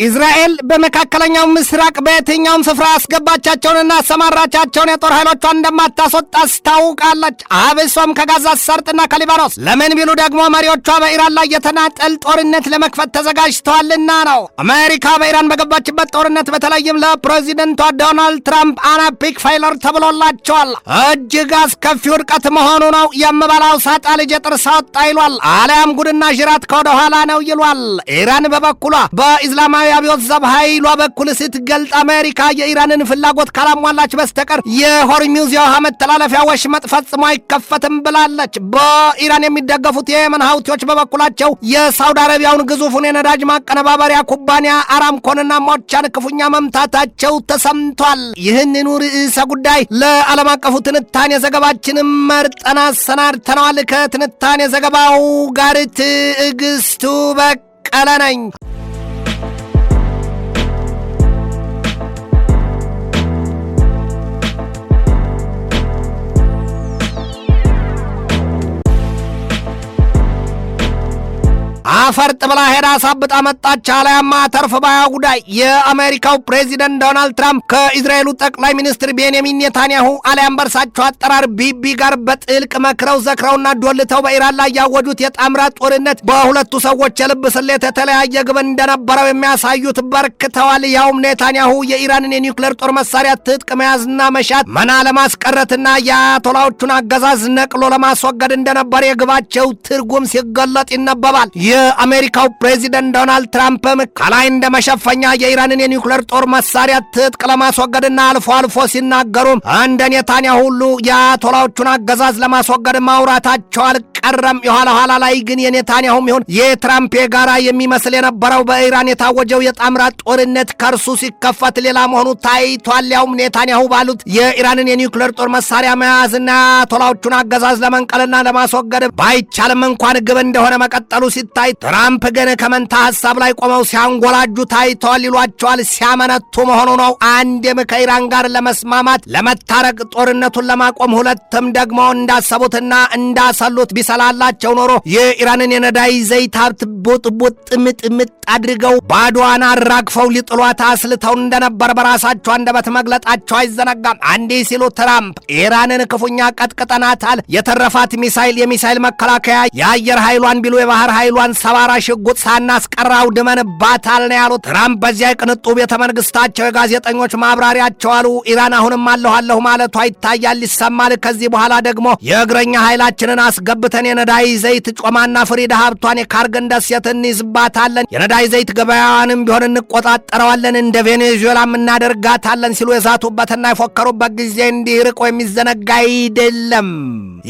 እስራኤል በመካከለኛው ምስራቅ በየትኛውም ስፍራ አስገባቻቸውንና አሰማራቻቸውን የጦር ኃይሎቿን እንደማታስወጣ አስታውቃለች። አብሶም ከጋዛ ሰርጥና ከሊባኖስ። ለምን ቢሉ ደግሞ መሪዎቿ በኢራን ላይ የተናጠል ጦርነት ለመክፈት ተዘጋጅተዋልና ነው። አሜሪካ በኢራን በገባችበት ጦርነት በተለይም ለፕሬዚደንቷ ዶናልድ ትራምፕ አናፒክ ፋይለር ተብሎላቸዋል። እጅግ አስከፊ ውድቀት መሆኑ ነው። የምበላው ሳጣ ልጅ ጥርስ አወጣ ይሏል። አሊያም ጉድና ጅራት ከወደ ኋላ ነው ይሏል። ኢራን በበኩሏ በኢስላማዊ አብዮት ዘብ ኃይሏ በኩል ስትገልጥ አሜሪካ የኢራንን ፍላጎት ካላሟላች በስተቀር የሆርሙዝ የውሃ መተላለፊያ ወሽመጥ ፈጽሞ አይከፈትም ብላለች። በኢራን የሚደገፉት የየመን ሀውቲዎች በበኩላቸው የሳውዲ አረቢያውን ግዙፉን የነዳጅ ማቀነባበሪያ ኩባንያ አራምኮንና ሞቻን ክፉኛ መምታታቸው ተሰምቷል። ይህንኑ ርዕሰ ጉዳይ ለዓለም አቀፉ ትንታኔ ዘገባችንም መርጠን አሰናድተነዋል። ከትንታኔ ዘገባው ጋር ትዕግስቱ በቀለ ነኝ። አፈርጥ ብላ ሄዳ ሳብጣ መጣች። አለያማ ተርፍ ባያ ጉዳይ የአሜሪካው ፕሬዚደንት ዶናልድ ትራምፕ ከእስራኤሉ ጠቅላይ ሚኒስትር ቤንያሚን ኔታንያሁ አለያም በርሳቸው አጠራር ቢቢ ጋር በጥልቅ መክረው ዘክረውና ዶልተው በኢራን ላይ ያወጁት የጣምራ ጦርነት በሁለቱ ሰዎች የልብ ስሌት የተለያየ ግብ እንደነበረው የሚያሳዩት በርክተዋል። ያውም ኔታንያሁ የኢራንን የኒውክሌር ጦር መሳሪያ ትጥቅ መያዝና መሻት መና ለማስቀረትና የአያቶላዎቹን አገዛዝ ነቅሎ ለማስወገድ እንደነበር የግባቸው ትርጉም ሲገለጥ ይነበባል። የአሜሪካው ፕሬዚደንት ዶናልድ ትራምፕም ከላይ እንደ መሸፈኛ የኢራንን የኒውክሌር ጦር መሳሪያ ትጥቅ ለማስወገድና አልፎ አልፎ ሲናገሩም እንደ ኔታንያሁ ሁሉ የአያቶላዎቹን አገዛዝ ለማስወገድ ማውራታቸው አልቀረም። የኋላ ኋላ ላይ ግን የኔታንያሁም ይሁን የትራምፕ የጋራ የሚመስል የነበረው በኢራን የታወጀው የጣምራ ጦርነት ከርሱ ሲከፈት ሌላ መሆኑ ታይቷል። ያውም ኔታንያሁ ባሉት የኢራንን የኒውክሌር ጦር መሳሪያ መያዝና የአያቶላዎቹን አገዛዝ ለመንቀልና ለማስወገድ ባይቻልም እንኳን ግብ እንደሆነ መቀጠሉ ሲታይ ትራምፕ ግን ከመንታ ሐሳብ ላይ ቆመው ሲያንጎላጁ ታይተዋል ይሏቸዋል። ሲያመነቱ መሆኑ ነው። አንድም ከኢራን ጋር ለመስማማት ለመታረቅ፣ ጦርነቱን ለማቆም፣ ሁለትም ደግሞ እንዳሰቡትና እንዳሰሉት ቢሰላላቸው ኖሮ የኢራንን የነዳጅ ዘይት ሀብት ቡጥቡጥ ምጥምጥ አድርገው ባዶዋን አራግፈው ሊጥሏት አስልተው እንደነበር በራሳቸው አንደበት መግለጣቸው አይዘነጋም። አንዲህ ሲሉ ትራምፕ ኢራንን ክፉኛ ቀጥቅጠናታል፣ የተረፋት ሚሳይል፣ የሚሳይል መከላከያ፣ የአየር ኃይሏን ቢሉ የባህር ኃይሏን ሰባራ ሽጉጥ ሳናስቀራው ድመንባታል ነው ያሉት። ትራምፕ በዚያ የቅንጡ ቤተ መንግስታቸው የጋዜጠኞች ማብራሪያቸው አሉ። ኢራን አሁንም አለሁ ማለቷ ይታያል፣ ይሰማል። ከዚህ በኋላ ደግሞ የእግረኛ ኃይላችንን አስገብተን የነዳጅ ዘይት ጮማና ፍሪዳ ሀብቷን የካርገን ደሴት እንይዝባታለን፣ የነዳጅ ዘይት ገበያዋንም ቢሆን እንቆጣጠረዋለን፣ እንደ ቬኔዙዌላም እናደርጋታለን ሲሉ የዛቱበትና የፎከሩበት ጊዜ እንዲህ ርቆ የሚዘነጋ አይደለም።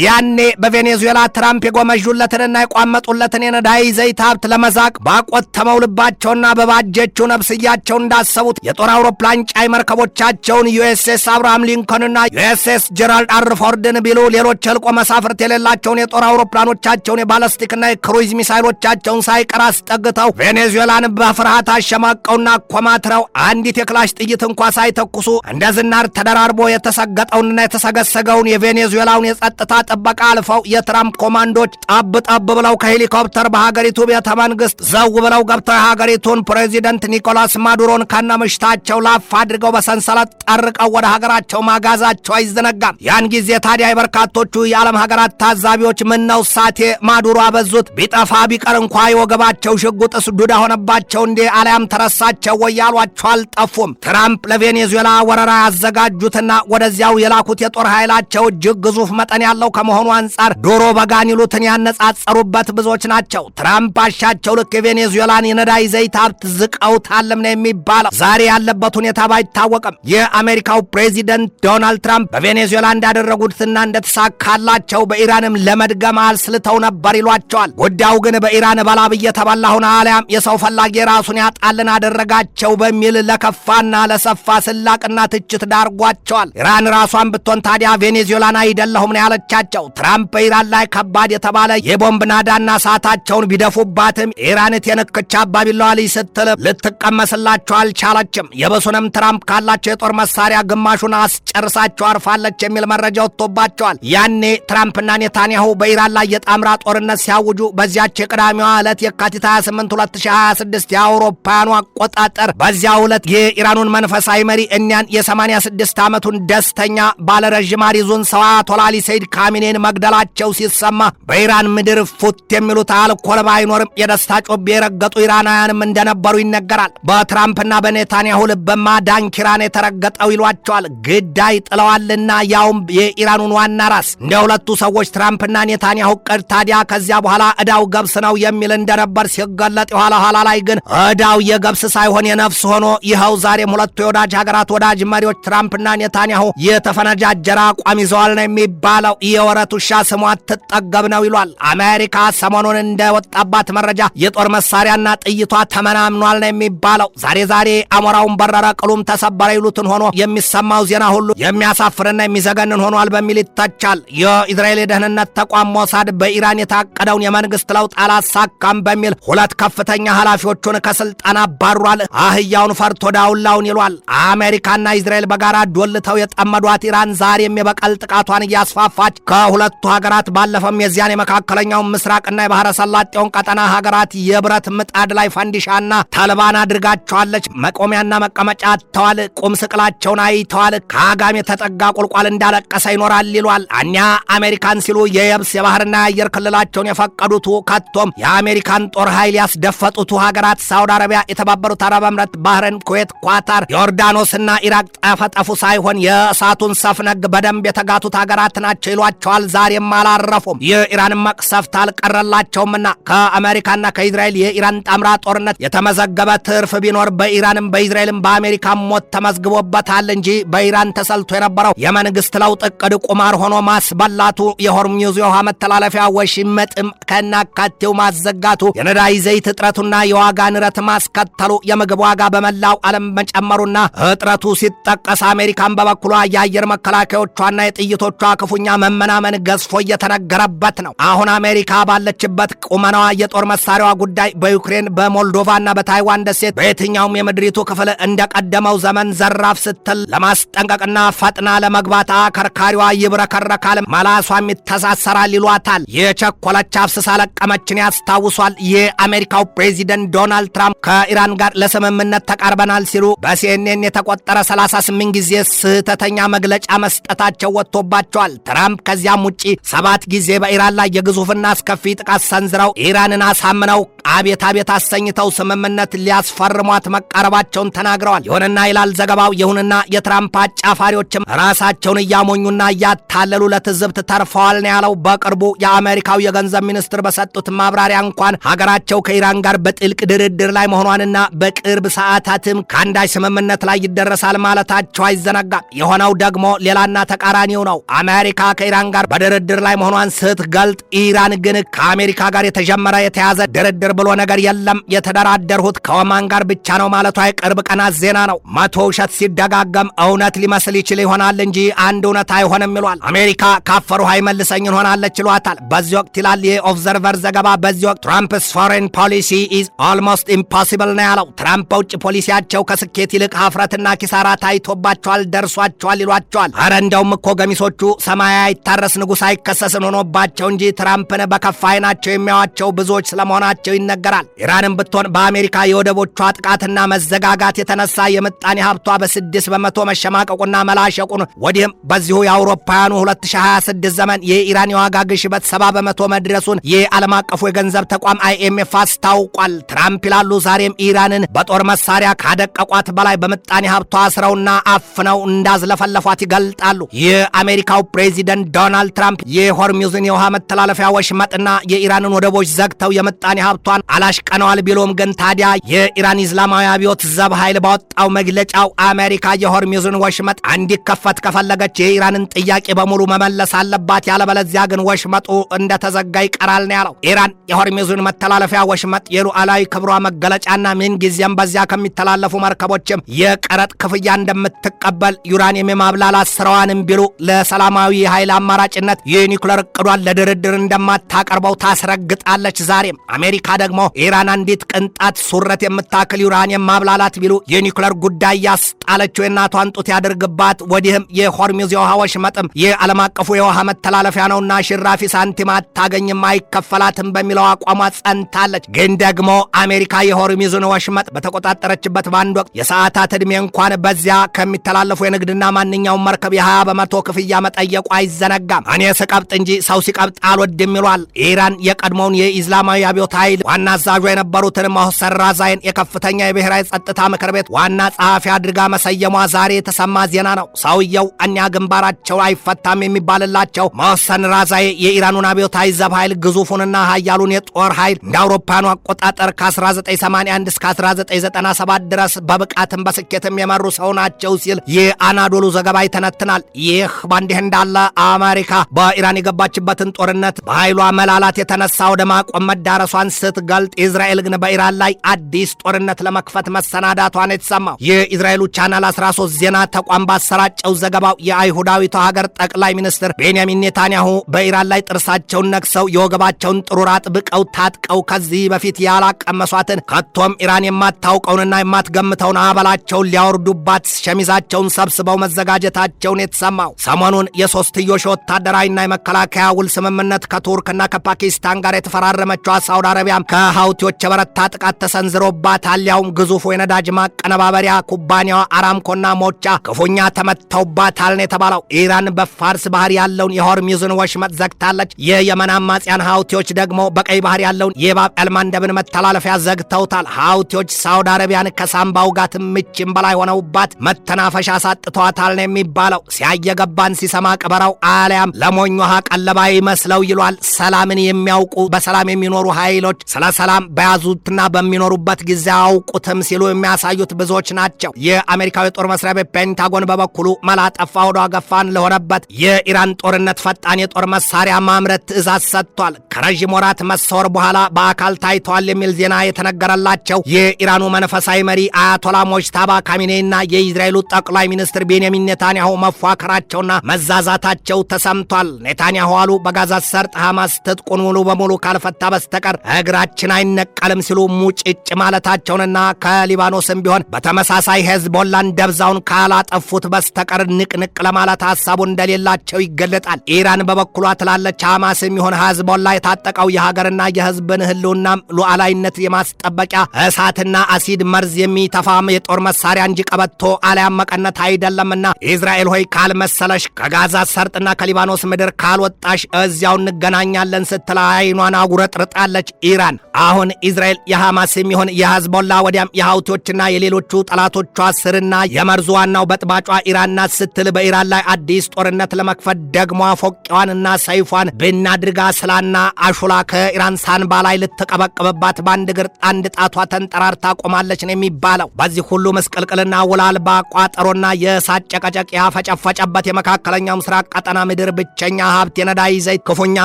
ያኔ በቬኔዙዌላ ትራምፕ የጎመዡለትንና የቋመጡለትን የነዳጅ ዘይት ሀብት ለመዛቅ ባቆተመው ልባቸውና በባጀችው ነፍስያቸው እንዳሰቡት የጦር አውሮፕላን ጫይ መርከቦቻቸውን ዩኤስኤስ አብርሃም ሊንኮንና ዩኤስኤስ ጀራልድ አር ፎርድን ቢሉ ሌሎች ህልቆ መሳፍርት የሌላቸውን የጦር አውሮፕላኖቻቸውን የባለስቲክና የክሩይዝ ሚሳይሎቻቸውን ሳይቀር አስጠግተው ቬኔዙዌላን በፍርሃት አሸማቀውና ኮማትረው አንዲት የክላሽ ጥይት እንኳ ሳይተኩሱ እንደ ዝናር ተደራርቦ የተሰገጠውንና የተሰገሰገውን የቬኔዙዌላውን የጸጥታ ጥበቃ አልፈው የትራምፕ ኮማንዶች ጣብ ጣብ ብለው ከሄሊኮፕተር በሀገሪቱ ቤተ መንግስት ዘው ብለው ገብተው የሀገሪቱን ፕሬዚደንት ኒኮላስ ማዱሮን ከነምሽታቸው ላፍ አድርገው በሰንሰለት ጠርቀው ወደ ሀገራቸው ማጋዛቸው አይዘነጋም። ያን ጊዜ ታዲያ የበርካቶቹ የዓለም ሀገራት ታዛቢዎች ምነው ሳቴ ማዱሮ አበዙት፣ ቢጠፋ ቢቀር እንኳ የወገባቸው ሽጉጥስ ዱዳ ሆነባቸው እንዴ አሊያም ተረሳቸው ወይ ያሏቸው አልጠፉም። ትራምፕ ለቬኔዙዌላ ወረራ ያዘጋጁትና ወደዚያው የላኩት የጦር ኃይላቸው እጅግ ግዙፍ መጠን ያለው ከመሆኑ አንጻር ዶሮ በጋን ይሉትን ያነጻጸሩበት ብዙዎች ናቸው። ትራምፕ አሻቸው ልክ የቬኔዙዌላን የነዳጅ ዘይት ሀብት ዝቀውታልም ነው የሚባለው። ዛሬ ያለበት ሁኔታ ባይታወቅም የአሜሪካው ፕሬዚደንት ዶናልድ ትራምፕ በቬኔዙዌላ እንዳደረጉትና እንደተሳካላቸው በኢራንም ለመድገም አልስልተው ነበር ይሏቸዋል። ጉዳዩ ግን በኢራን በላብ እየተበላሁን አሊያም የሰው ፈላጊ ራሱን ያጣልን አደረጋቸው በሚል ለከፋና ለሰፋ ስላቅና ትችት ዳርጓቸዋል። ኢራን ራሷን ብትሆን ታዲያ ቬኔዙዌላን አይደለሁም ነው ያለቻቸው። ትራምፕ በኢራን ላይ ከባድ የተባለ የቦምብ ናዳና እሳታቸውን ቢደፉ ቢያሾፉባትም ኢራን የነከቻ አባቢላዋ ላይ ስትል ልትቀመስላቸው አልቻለችም። የበሱንም ትራምፕ ካላቸው የጦር መሳሪያ ግማሹን አስጨርሳቸው አርፋለች የሚል መረጃ ወጥቶባቸዋል። ያኔ ትራምፕና ኔታንያሁ በኢራን ላይ የጣምራ ጦርነት ሲያውጁ በዚያች የቅዳሜዋ ዕለት የካቲት 28 2026 የአውሮፓውያኑ አቆጣጠር በዚያው ዕለት የኢራኑን መንፈሳዊ መሪ እኒያን የ86 ዓመቱን ደስተኛ ባለረዥም አሪዙን ሰው አያቶላ አሊ ሰይድ ካሚኔን መግደላቸው ሲሰማ በኢራን ምድር ፉት የሚሉት አልኮል ባይኖርም የደስታ ጮቤ የረገጡ ኢራናውያንም እንደነበሩ ይነገራል። በትራምፕና በኔታንያሁ ልብማ ዳንኪራን የተረገጠው ይሏቸዋል። ግዳይ ጥለዋልና ያውም የኢራኑን ዋና ራስ። እንደ ሁለቱ ሰዎች ትራምፕና ኔታንያሁ ቅድ ታዲያ ከዚያ በኋላ ዕዳው ገብስ ነው የሚል እንደነበር ሲገለጥ የኋላ ላይ ግን ዕዳው የገብስ ሳይሆን የነፍስ ሆኖ ይኸው ዛሬም ሁለቱ የወዳጅ ሀገራት ወዳጅ መሪዎች ትራምፕና ኔታንያሁ የተፈነጃጀረ አቋም ይዘዋል ነው የሚባለው። የወረት ውሻ ስሟ ትጠገብ ነው ይሏል። አሜሪካ ሰሞኑን እንደወጣባት መረጃ የጦር መሳሪያና ጥይቷ ተመናምኗል ነው የሚባለው። ዛሬ አሞራውን በረረ ቅሉም ተሰበረ ይሉትን ሆኖ የሚሰማው ዜና ሁሉ የሚያሳፍርና የሚዘገንን ሆኗል በሚል ይተቻል። የእስራኤል የደህንነት ተቋም ሞሳድ በኢራን የታቀደውን የመንግስት ለውጥ አላሳካም በሚል ሁለት ከፍተኛ ኃላፊዎቹን ከስልጣን አባሯል። አህያውን ፈርቶ ዳውላውን ይሏል። አሜሪካና እስራኤል በጋራ ዶልተው የጠመዷት ኢራን ዛሬም የበቀል ጥቃቷን እያስፋፋች ከሁለቱ ሀገራት ባለፈም የዚያን የመካከለኛው ምስራቅና የባህረ ሰላጤውን ቀጠና ሀገራት የብረት ምጣድ ላይ ፈንዲሻና ተልባን አድርጋቸዋለች። መቆሚያና መቀመጫ አጥተዋል። ቁም ስቅላቸውን አይተዋል። ከአጋም የተጠጋ ቁልቋል እንዳለቀሰ ይኖራል ይሏል። እኛ አሜሪካን ሲሉ የየብስ የባህርና የአየር ክልላቸውን የፈቀዱት ከቶም የአሜሪካን ጦር ኃይል ያስደፈጡት ሀገራት ሳውዲ አረቢያ፣ የተባበሩት አረብ ኤምሬት፣ ባህሬን፣ ኩዌት፣ ኳታር፣ ዮርዳኖስና ኢራቅ ጠፈጠፉ ሳይሆን የእሳቱን ሰፍነግ በደንብ የተጋቱት ሀገራት ናቸው ይሏቸዋል። ዛሬም አላረፉም። የኢራን መቅሰፍት አልቀረላቸውምና ከአሜሪካና ከእስራኤል የኢራን ጣምራ ጦርነት የተመዘገበ ትርፍ ቢኖር በኢራንም በእስራኤልም በአሜሪካም ሞት ተመዝግቦበታል እንጂ በኢራን ተሰልቶ የነበረው የመንግስት ለውጥ ዕቅድ ቁማር ሆኖ ማስበላቱ፣ የሆርሙዝ የውሃ መተላለፊያ ወሽመጥም ከናካቴው ማዘጋቱ፣ የነዳጅ ዘይት እጥረቱና የዋጋ ንረት ማስከተሉ፣ የምግብ ዋጋ በመላው ዓለም መጨመሩና እጥረቱ ሲጠቀስ አሜሪካን በበኩሏ የአየር መከላከያዎቿና የጥይቶቿ ክፉኛ መመናመን ገዝፎ እየተነገረበት ነው። አሁን አሜሪካ ባለችበት ቁመናዋ የጦር መሳሪያዋ ጉዳይ በዩክሬን በሞልዶቫና በታይዋን ደሴት በየትኛውም የምድሪቱ ክፍል እንደቀደመው ዘመን ዘራፍ ስትል ለማስጠንቀቅና ፈጥና ለመግባት አከርካሪዋ ይብረከረካል፣ መላሷም ይተሳሰራል ይሏታል። የቸኮለች አፍስሳ ለቀመችን ያስታውሷል። የአሜሪካው ፕሬዚደንት ዶናልድ ትራምፕ ከኢራን ጋር ለስምምነት ተቃርበናል ሲሉ በሲኤንኤን የተቆጠረ 38 ጊዜ ስህተተኛ መግለጫ መስጠታቸው ወጥቶባቸዋል። ትራምፕ ከዚያም ውጪ 7 ጊዜ በኢራን ላይ የግዙፍና አስከፊ ጥቃት ሰንዝረው ኢራንን አሳምነው አቤት አቤት አሰኝተው ስምምነት ሊያስፈርሟት መቃረባቸውን ተናግረዋል። ይሁንና ይላል ዘገባው፣ ይሁንና የትራምፕ አጫፋሪዎችም ራሳቸውን እያሞኙና እያታለሉ ለትዝብት ተርፈዋል ነው ያለው። በቅርቡ የአሜሪካው የገንዘብ ሚኒስትር በሰጡት ማብራሪያ እንኳን ሀገራቸው ከኢራን ጋር በጥልቅ ድርድር ላይ መሆኗንና በቅርብ ሰዓታትም ከአንዳች ስምምነት ላይ ይደረሳል ማለታቸው አይዘነጋም። የሆነው ደግሞ ሌላና ተቃራኒው ነው። አሜሪካ ከኢራን ጋር በድርድር ላይ መሆኗን ስትገልጥ፣ ኢራን ግን ከአሜሪካ ጋር የተጀመረ የተያዘ ድርድር ብሎ ነገር የለም፣ የተደራደርሁት ከኦማን ጋር ብቻ ነው ማለቷ የቅርብ ቀናት ዜና ነው። መቶ ውሸት ሲደጋገም እውነት ሊመስል ይችል ይሆናል እንጂ አንድ እውነት አይሆንም ይሏል። አሜሪካ ካፈሩ አይመልሰኝ እንሆናለች ይሏታል። በዚህ ወቅት ይላል የኦብዘርቨር ዘገባ፣ በዚህ ወቅት ትራምፕስ ፎሬን ፖሊሲ ኢዝ ኦልሞስት ኢምፖሲብል ነው ያለው። ትራምፕ በውጭ ፖሊሲያቸው ከስኬት ይልቅ ሀፍረትና ኪሳራ ታይቶባቸዋል፣ ደርሷቸዋል ይሏቸዋል። አረ እንደውም እኮ ገሚሶቹ ሰማይ አይታረስ ንጉሥ አይከሰስን ሆኖባቸው እንጂ ትራምፕን በከፋ አይናቸው የሚያዋቸው ብዙዎች ስለመሆናቸው ይነገራል። ኢራንም ብትሆን በአሜሪካ የወደቦቿ ጥቃትና መዘጋጋት የተነሳ የምጣኔ ሀብቷ በ6 በመቶ መሸማቀቁና መላሸቁን ወዲህም በዚሁ የአውሮፓውያኑ 2026 ዘመን የኢራን የዋጋ ግሽበት 70 በመቶ መድረሱን የዓለም አቀፉ የገንዘብ ተቋም IMF አስታውቋል። ትራምፕ ይላሉ ዛሬም ኢራንን በጦር መሳሪያ ካደቀቋት በላይ በምጣኔ ሀብቷ አስረውና አፍነው እንዳዝለፈለፏት ይገልጣሉ። የአሜሪካው ፕሬዚደንት ዶናልድ ትራምፕ የሆርሙዝን የውሃ መተላለፊያ ወሽመጥና የኢራንን ወደቦች ዘግተው የምጣኔ ሀብቷን አላሽቀነዋል ቢሎም ግን ታዲያ የኢራን ኢስላማዊ አብዮት ዘብ ኃይል ባወጣው መግለጫው አሜሪካ የሆርሙዝን ወሽመጥ እንዲከፈት ከፈለገች የኢራንን ጥያቄ በሙሉ መመለስ አለባት፣ ያለበለዚያ ግን ወሽመጡ እንደተዘጋ ይቀራል ነው ያለው። ኢራን የሆርሙዝን መተላለፊያ ወሽመጥ የሉዓላዊ ክብሯ መገለጫና ምን ጊዜም በዚያ ከሚተላለፉ መርከቦችም የቀረጥ ክፍያ እንደምትቀበል ዩራኒየም የማብላላት ስራዋንም ቢሉ ለሰላማዊ ኃይል አማራጭነት የኒኩለር እቅዷን ለድርድር እንደማታቀርበው ታስረግጣለች ዛሬም አሜሪካ ደግሞ ኢራን አንዲት ቅንጣት ሱረት የምታክል ዩራኒየም ማብላላት ቢሉ የኒውክሌር ጉዳይ ያስጣለችው የእናቷን ጡት ያድርግባት። ወዲህም የሆርሙዝ የውሃ ወሽመጥም የዓለም አቀፉ የውሃ መተላለፊያ ነውና ሽራፊ ሳንቲም አታገኝም፣ አይከፈላትም በሚለው አቋሟ ጸንታለች። ግን ደግሞ አሜሪካ የሆርሙዝን ወሽመጥ በተቆጣጠረችበት በአንድ ወቅት የሰዓታት ዕድሜ እንኳን በዚያ ከሚተላለፉ የንግድና ማንኛውም መርከብ የ20 በመቶ ክፍያ መጠየቁ አይዘነጋም። እኔ ስቀብጥ እንጂ ሰው ሲቀብጥ አልወድም ይሏል። ኢራን የቀድሞውን የኢስላማዊ አብዮት ኃይል ዋና አዛዡ የነበሩትን ሞህሰን ራዛይን የከፍተኛ የብሔራዊ ጸጥታ ምክር ቤት ዋና ጸሐፊ አድርጋ መሰየሟ ዛሬ የተሰማ ዜና ነው። ሰውየው እኛ ግንባራቸው አይፈታም የሚባልላቸው ሞህሰን ራዛይ የኢራኑን አብዮታዊ ዘብ ኃይል ግዙፉንና ኃያሉን የጦር ኃይል እንደ አውሮፓኑ አቆጣጠር ከ1981 እስከ 1997 ድረስ በብቃትም በስኬትም የመሩ ሰው ናቸው ሲል የአናዶሉ ዘገባ ይተነትናል። ይህ በእንዲህ እንዳለ አሜሪካ በኢራን የገባችበትን ጦርነት በኃይሏ መላላት የተነሳ ወደ ማቆም መዳረሷን ስትገልጥ፣ እስራኤል ግን በኢራን ላይ አዲስ ጦርነት ለመክፈት መሰናዳቷን የተሰማው የእስራኤሉ ቻናል 13 ዜና ተቋም ባሰራጨው ዘገባው የአይሁዳዊቷ ሀገር ጠቅላይ ሚኒስትር ቤንያሚን ኔታንያሁ በኢራን ላይ ጥርሳቸውን ነክሰው የወገባቸውን ጥሩር አጥብቀው ታጥቀው ከዚህ በፊት ያላቀመሷትን ከቶም ኢራን የማታውቀውንና የማትገምተውን አበላቸውን ሊያወርዱባት ሸሚዛቸውን ሰብስበው መዘጋጀታቸውን የተሰማው ሰሞኑን የሶስትዮሽ ወታደራዊና የመከላከያ ውል ስምምነት ከቱርክና ከፓኪስታን ጋር የተፈራረመችው ሳውዲ አረቢያም ከሃውቲዎች የበረታ ጥቃት ተሰንዝሮባታል። ያውም ግዙፉ የነዳጅ ማቀነባበሪያ ኩባንያዋ አራምኮና ሞቻ ክፉኛ ተመተውባታል ነው የተባለው። ኢራን በፋርስ ባህር ያለውን የሆርሙዝን ወሽመጥ ዘግታለች። የየመን አማጽያን ሃውቲዎች ደግሞ በቀይ ባህር ያለውን የባብ ኤልማንደብን መተላለፊያ ዘግተውታል። ሃውቲዎች ሳውዲ አረቢያን ከሳምባው ጋር ትምችም በላይ ሆነውባት መተናፈሻ ሳጥተዋታል ነው የሚባለው። ሲያየገባን ሲሰማ ቀበራው አሊያም ለሞኝ ውሃ ቀለባ ይመስለው ይሏል። ሰላምን የሚያውቁ በሰላም የሚኖሩ ኃይሎች ስለ ሰላም በያዙትና በሚኖሩበት ጊዜ አውቁትም ሲሉ የሚያሳዩት ብዙዎች ናቸው። የአሜሪካዊ ጦር መስሪያ ቤት ፔንታጎን በበኩሉ መላ ጠፋ ወደ ገፋን ለሆነበት የኢራን ጦርነት ፈጣን የጦር መሳሪያ ማምረት ትዕዛዝ ሰጥቷል። ከረዥም ወራት መሰወር በኋላ በአካል ታይተዋል የሚል ዜና የተነገረላቸው የኢራኑ መንፈሳዊ መሪ አያቶላ ሞጅታባ ካሚኔና የእስራኤሉ ጠቅላይ ሚኒስትር ቤንያሚን ኔታንያሁ መፏከራቸውና መዛዛታቸው ተሰምቷል። ኔታንያሁ አሉ በጋዛ ሰርጥ ሐማስ ትጥቁን ሙሉ በሙሉ ካልፈታ በስተቀር እግራችን አይነቀልም ሲሉ ሙጭጭ ማለታቸውንና ከሊባኖስም ቢሆን በተመሳሳይ ሄዝቦላን ደብዛውን ካላጠፉት በስተቀር ንቅንቅ ለማለት ሐሳቡ እንደሌላቸው ይገለጣል። ኢራን በበኩሏ ትላለች ሐማስም ይሆን ሄዝቦላ የታጠቀው የሀገርና የሕዝብን ህልውና ሉዓላዊነት የማስጠበቂያ እሳትና አሲድ መርዝ የሚተፋም የጦር መሳሪያ እንጂ ቀበቶ አሊያም መቀነት አይደለምና እስራኤል ሆይ ካልመሰለሽ ከጋዛ ሰርጥና ከሊባኖስ ምድር ካልወጣሽ እዚያው እንገናኛለን ስትል አይኗን አጉረጥርጣለች ኢራን። አሁን እስራኤል የሐማስ የሚሆን የሄዝቦላ ወዲያም የሃውቲዎችና የሌሎቹ ጠላቶቿ ስርና የመርዙ ዋናው በጥባጯ ኢራን ናት ስትል በኢራን ላይ አዲስ ጦርነት ለመክፈት ደግሞ ፎቂዋንና ሰይፏን ብናድርጋ ስላና አሹላ ከኢራን ሳንባ ላይ ልትቀበቅብባት በአንድ እግር አንድ ጣቷ ተንጠራርታ ቆማለች ነው የሚባለው። በዚህ ሁሉ መስቀልቅልና ውላልባ ቋጠሮና የእሳት ጨቀጨቅ ያፈጨፈጨበት የመካከለኛው ምስራቅ ቀጠና ምድር ብቸኛ ሀብት የነዳጅ ዘይት ክፉኛ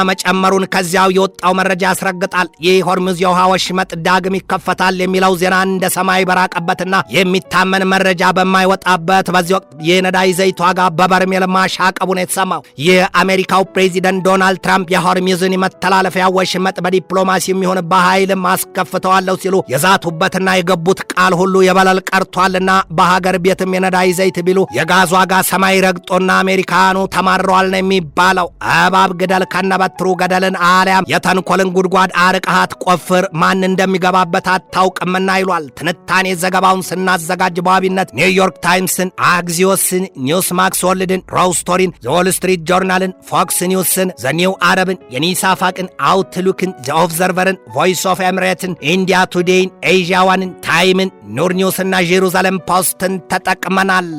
መጨመሩን ከዚያው የወጣው መረጃ ያስረግጣል። የሆርሙዝ የውሃ ወሽመጥ ዳግም ይከፈታል የሚለው ዜና እንደ ሰማይ በራቀበትና የሚታመን መረጃ በማይወጣበት በዚህ ወቅት የነዳጅ ዘይት ዋጋ በበርሜል ማሻቀቡን የተሰማው የአሜሪካው ፕሬዚደንት ዶናልድ ትራምፕ የሆርሙዝን መተላለፊያ ወሽመጥ በዲፕሎማሲ የሚሆን በኃይልም አስከፍተዋለሁ ሲሉ የዛቱበትና የገቡት ቃል ሁሉ የበለል ቀርቷልና በሀገር ቤትም የነዳጅ ዘይት ቢሉ የጋዝ ዋጋ ሰማይ ረግጦና አሜሪካኑ ተማረዋል ነው የሚባለው። እባብ ግደል ከነበትሩ ገደልን አሊያም የተንኮልን ጉድጓድ አርቀሃት ቆፍር ማን እንደሚገባበት አታውቅምና ይሏል። ትንታኔ ዘገባውን ስናዘጋጅ በዋቢነት ኒውዮርክ ታይምስን፣ አግዚዮስን፣ ኒውስ ማክስ ወርልድን፣ ሮው ስቶሪን፣ ዘ ዎል ስትሪት ጆርናልን፣ ፎክስ ኒውስን፣ ዘ ኒው አረብን፣ የኒሳፋቅን፣ አውትሉክን፣ ዘ ኦብዘርቨርን፣ ቮይስ ኦፍ ኤምሬትን፣ ኢንዲያ ቱዴይን፣ ኤዥያ ዋንን፣ ታይምን፣ ኑር ኒውስና ጄሩዛሌም ፖስትን ተጠቅመናል።